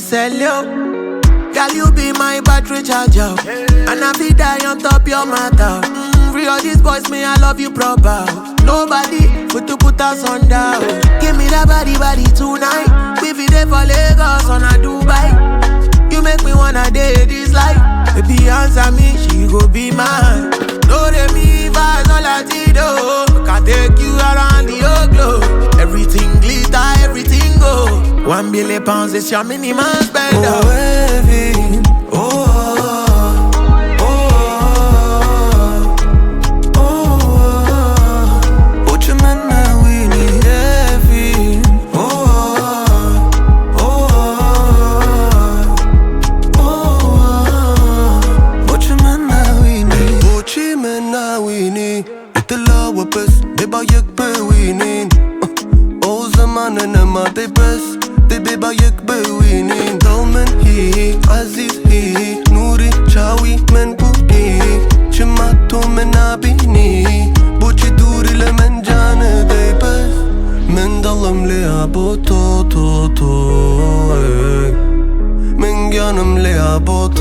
sell you. Girl, you be my battery charger, and I be die on top your matter. Free all these boys, me I love you proper. Nobody put us on down. Give me that body tonight. We be there for Lagos on a Dubai. You make me wanna date this life. Baby, answer me, she go be mine. No, they me vibes, no latido. Can take you around the whole globe. Everything glitter, everything go. 1 billion pounds is your minimum spend. Oh, heavy. Oh, Beba yek be winin O zamanın ama de bes De beba yek be winin Dolmen hi, aziz hi Nuri chawi men buki Chimato men abini Buchi duri le men canı de bes Men dalım le abo to Men yanım le abo